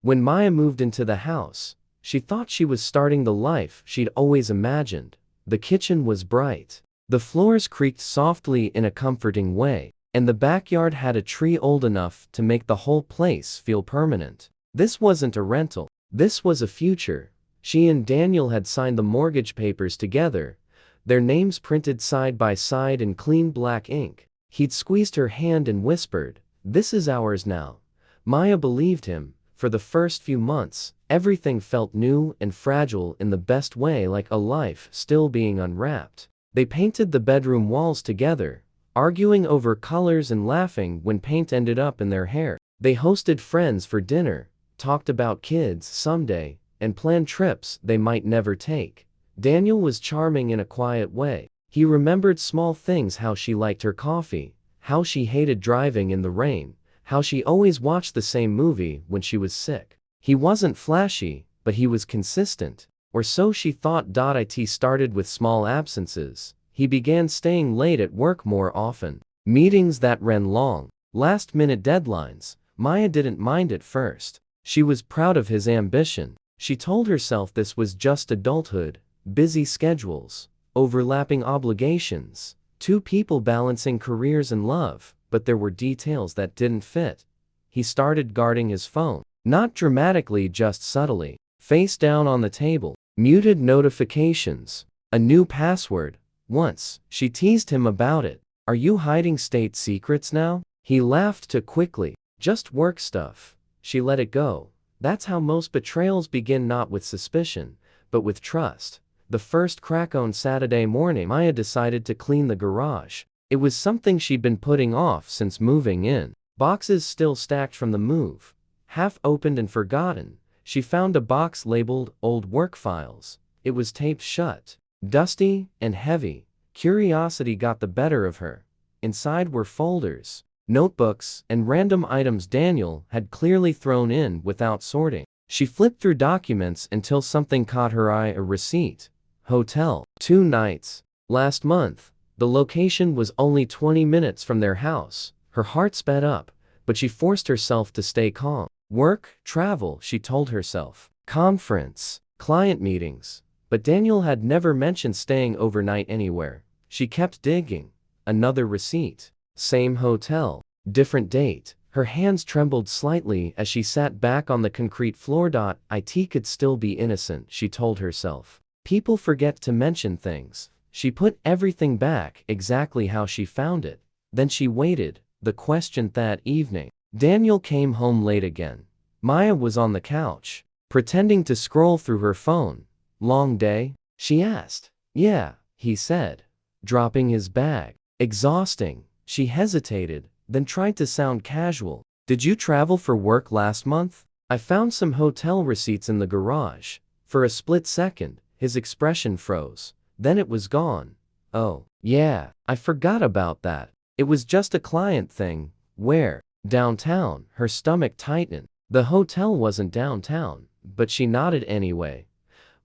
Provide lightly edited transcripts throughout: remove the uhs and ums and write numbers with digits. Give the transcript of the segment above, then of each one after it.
When Maya moved into the house, she thought she was starting the life she'd always imagined. The kitchen was bright. The floors creaked softly in a comforting way, and the backyard had a tree old enough to make the whole place feel permanent. This wasn't a rental. This was a future. She and Daniel had signed the mortgage papers together, their names printed side by side in clean black ink. He'd squeezed her hand and whispered, "This is ours now." Maya believed him. For the first few months, everything felt new and fragile in the best way, like a life still being unwrapped. They painted the bedroom walls together, arguing over colors and laughing when paint ended up in their hair. They hosted friends for dinner, talked about kids someday, and planned trips they might never take. Daniel was charming in a quiet way. He remembered small things: how she liked her coffee, how she hated driving in the rain, how she always watched the same movie when she was sick. He wasn't flashy, but he was consistent. Or so she thought. It started with small absences. He began staying late at work more often. Meetings that ran long, last-minute deadlines. Maya didn't mind at first. She was proud of his ambition. She told herself this was just adulthood, busy schedules, overlapping obligations, two people balancing careers and love. But there were details that didn't fit. He started guarding his phone. Not dramatically, just subtly. Face down on the table. Muted notifications. A new password. Once, she teased him about it. "Are you hiding state secrets now?" He laughed too quickly. "Just work stuff." She let it go. That's how most betrayals begin, not with suspicion, but with trust. The first crack on Saturday morning, Maya decided to clean the garage. It was something she'd been putting off since moving in. Boxes still stacked from the move, half opened and forgotten. She found a box labeled "Old Work Files." It was taped shut, dusty and heavy. Curiosity got the better of her. Inside were folders, notebooks, and random items Daniel had clearly thrown in without sorting. She flipped through documents until something caught her eye: a receipt. Hotel. 2 nights. Last month. The location was only 20 minutes from their house. Her heart sped up, but she forced herself to stay calm. Work, travel, she told herself. Conference, client meetings. But Daniel had never mentioned staying overnight anywhere. She kept digging. Another receipt. Same hotel. Different date. Her hands trembled slightly as she sat back on the concrete floor. It could still be innocent, she told herself. People forget to mention things. She put everything back exactly how she found it. Then she waited. The question that evening. Daniel came home late again. Maya was on the couch, pretending to scroll through her phone. "Long day?" she asked. "Yeah," he said, dropping his bag. "Exhausting." She hesitated, then tried to sound casual. "Did you travel for work last month?" "I found some hotel receipts in the garage." For a split second, his expression froze. Then it was gone. "Oh, yeah, I forgot about that. It was just a client thing." "Where?" "Downtown." Her stomach tightened. The hotel wasn't downtown, but she nodded anyway.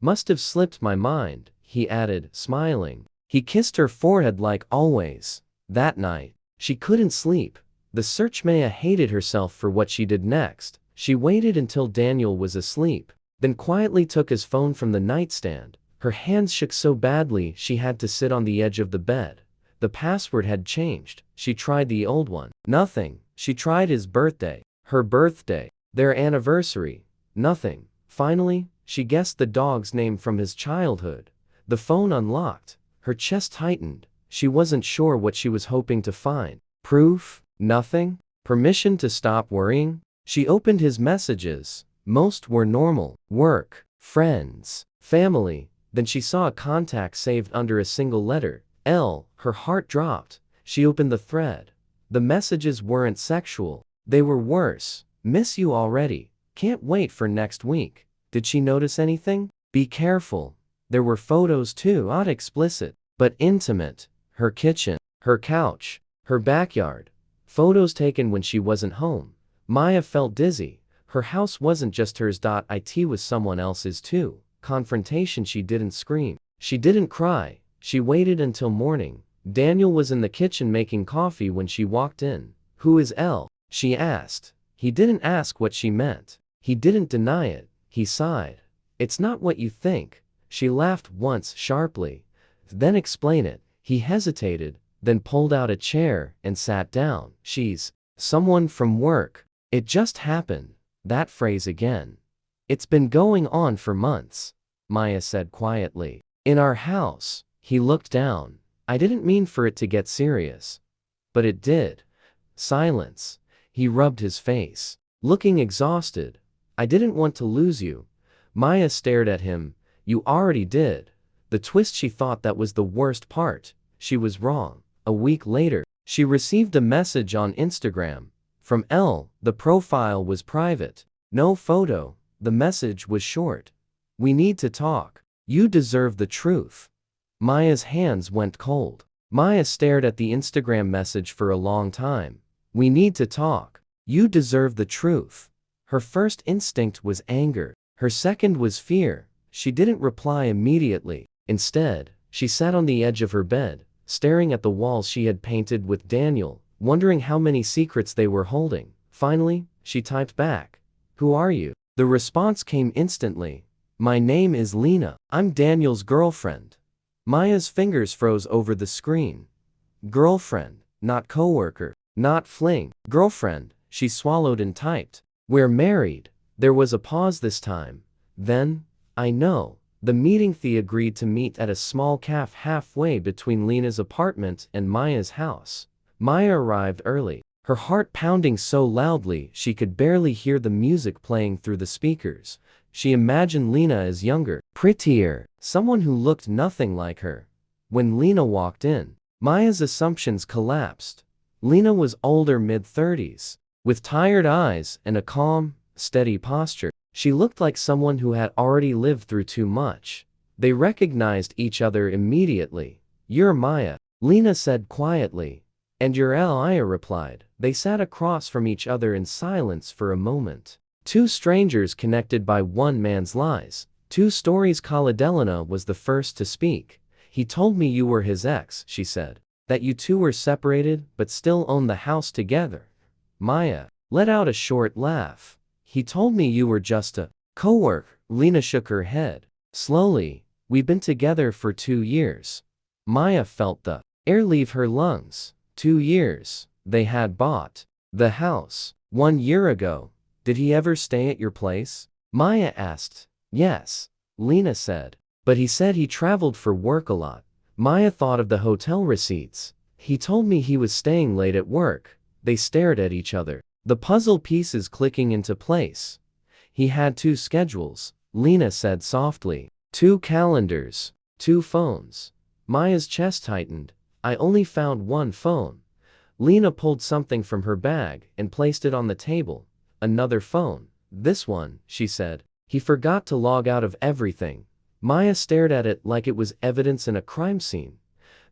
"Must have slipped my mind," he added, smiling. He kissed her forehead like always. That night, she couldn't sleep. The search. Maya hated herself for what she did next. She waited until Daniel was asleep, then quietly took his phone from the nightstand. Her hands shook so badly she had to sit on the edge of the bed. The password had changed. She tried the old one. Nothing. She tried his birthday, her birthday, their anniversary. Nothing. Finally, she guessed the dog's name from his childhood. The phone unlocked. Her chest tightened. She wasn't sure what she was hoping to find. Proof? Nothing? Permission to stop worrying? She opened his messages. Most were normal. Work, friends, family. Then she saw a contact saved under a single letter, L. Her heart dropped. She opened the thread. The messages weren't sexual. They were worse. "Miss you already. Can't wait for next week." Did she notice anything? "Be careful." There were photos too, not explicit, but intimate. Her kitchen, her couch, her backyard. Photos taken when she wasn't home. Maya felt dizzy. Her house wasn't just hers. It was someone else's too. Confrontation. She didn't scream. She didn't cry. She waited until morning. Daniel was in the kitchen making coffee when she walked in. "Who is L?" she asked. He didn't ask what she meant. He didn't deny it, he sighed. It's not what you think. She laughed once sharply. Then explain it. He hesitated, then pulled out a chair and sat down. She's someone from work. It just happened. That phrase again. It's been going on for months, Maya said quietly. In our house. He looked down. I didn't mean for it to get serious. But it did. Silence. He rubbed his face, looking exhausted. I didn't want to lose you. Maya stared at him. You already did. The twist, she thought that was the worst part. She was wrong. A week later, she received a message on Instagram. From L. The profile was private. No photo. The message was short. We need to talk. You deserve the truth. Maya's hands went cold. Maya stared at the Instagram message for a long time. We need to talk. You deserve the truth. Her first instinct was anger. Her second was fear. She didn't reply immediately. Instead, she sat on the edge of her bed, staring at the walls she had painted with Daniel, wondering how many secrets they were holding. Finally, she typed back. Who are you? The response came instantly. My name is Lena. I'm Daniel's girlfriend. Maya's fingers froze over the screen. Girlfriend, not coworker, not fling. Girlfriend, she swallowed and typed. We're married. There was a pause this time. Then, I know. The meeting. They agreed to meet at a small cafe halfway between Lena's apartment and Maya's house. Maya arrived early, her heart pounding so loudly she could barely hear the music playing through the speakers. She imagined Lena as younger, prettier, someone who looked nothing like her. When Lena walked in, Maya's assumptions collapsed. Lena was older, mid-30s, with tired eyes and a calm, steady posture. She looked like someone who had already lived through too much. They recognized each other immediately. You're Maya, Lena said quietly. And you're Lia replied. They sat across from each other in silence for a moment. Two strangers connected by one man's lies. Two stories. Kaladelina was the first to speak. He told me you were his ex, she said. That you two were separated but still own the house together. Maya let out a short laugh. He told me you were just a coworker. Lena shook her head. Slowly, we've been together for 2 years. Maya felt the air leave her lungs. 2 years. They had bought the house 1 year ago. Did he ever stay at your place? Maya asked. Yes, Lena said. But he said he traveled for work a lot. Maya thought of the hotel receipts. He told me he was staying late at work. They stared at each other, the puzzle pieces clicking into place. He had 2 schedules, Lena said softly. 2 calendars, 2 phones. Maya's chest tightened. I only found 1 phone. Lena pulled something from her bag and placed it on the table. Another phone. This one, she said. He forgot to log out of everything. Maya stared at it like it was evidence in a crime scene.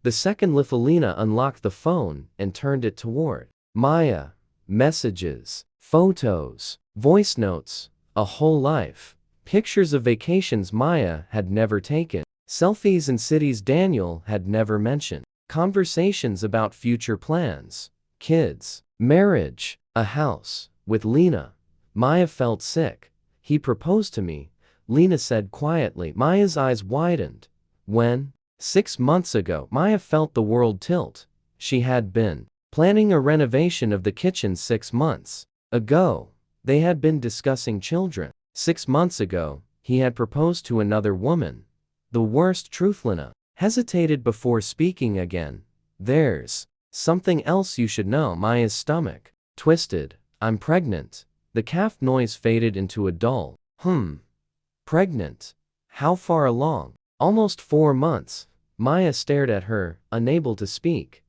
The second Lena unlocked the phone and turned it toward Maya. Messages, photos, voice notes, a whole life. Pictures of vacations Maya had never taken. Selfies in cities Daniel had never mentioned. Conversations about future plans, kids, marriage, a house. With Lena, Maya felt sick. He proposed to me, Lena said quietly. Maya's eyes widened. When? 6 months ago. Maya felt the world tilt. She had been planning a renovation of the kitchen 6 months ago. They had been discussing children. 6 months ago, he had proposed to another woman. The worst truth. Lena hesitated before speaking again. There's something else you should know. Maya's stomach twisted. I'm pregnant. The calf noise faded into a dull, Pregnant? How far along? Almost 4 months. Maya stared at her, unable to speak.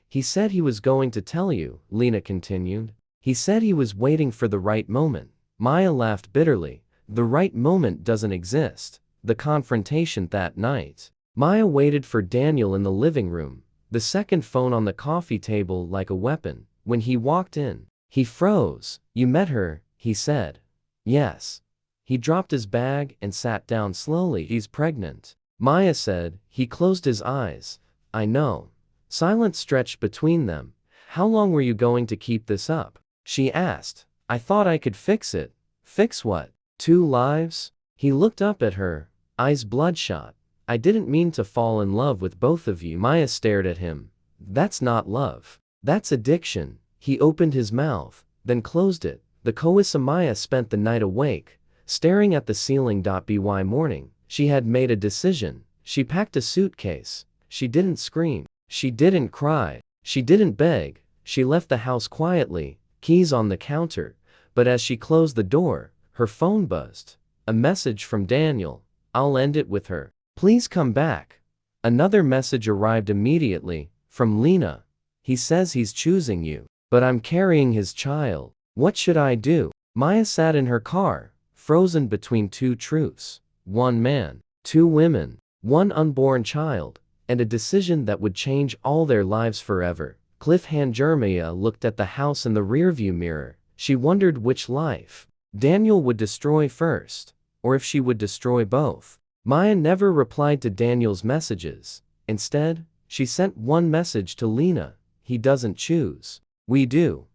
He said he was going to tell you, Lena continued. He said he was waiting for the right moment. Maya laughed bitterly. The right moment doesn't exist. The confrontation that night. Maya waited for Daniel in the living room, the second phone on the coffee table like a weapon. When he walked in, he froze. You met her, he said. Yes. He dropped his bag and sat down slowly. He's pregnant, Maya said. He closed his eyes. I know. Silence stretched between them. How long were you going to keep this up? She asked. I thought I could fix it. Fix what? 2 lives? He looked up at her, eyes bloodshot. I didn't mean to fall in love with both of you. Maya stared at him. That's not love. That's addiction. He opened his mouth, then closed it. The Kawisa Maya spent the night awake, staring at the ceiling. By morning, she had made a decision. She packed a suitcase. She didn't scream. She didn't cry. She didn't beg. She left the house quietly, keys on the counter. But as she closed the door, her phone buzzed. A message from Daniel. I'll end it with her. Please come back. Another message arrived immediately, from Lena. He says he's choosing you, but I'm carrying his child. What should I do? Maya sat in her car, frozen between 2 truths. 1 man, 2 women, 1 unborn child, and a decision that would change all their lives forever. Cliffhanger. Maya looked at the house in the rearview mirror. She wondered which life Daniel would destroy first, or if she would destroy both. Maya never replied to Daniel's messages. Instead, she sent one message to Lena. He doesn't choose. We do.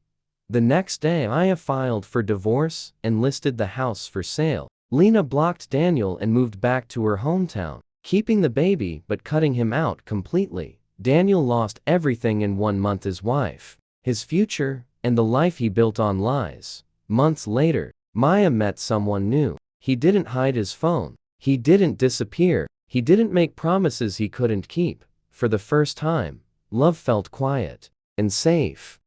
The next day, Maya filed for divorce and listed the house for sale. Lena blocked Daniel and moved back to her hometown, keeping the baby but cutting him out completely. Daniel lost everything in 1 month: his wife, his future, and the life he built on lies. Months later, Maya met someone new. He didn't hide his phone. He didn't disappear. He didn't make promises he couldn't keep. For the first time, love felt quiet and safe.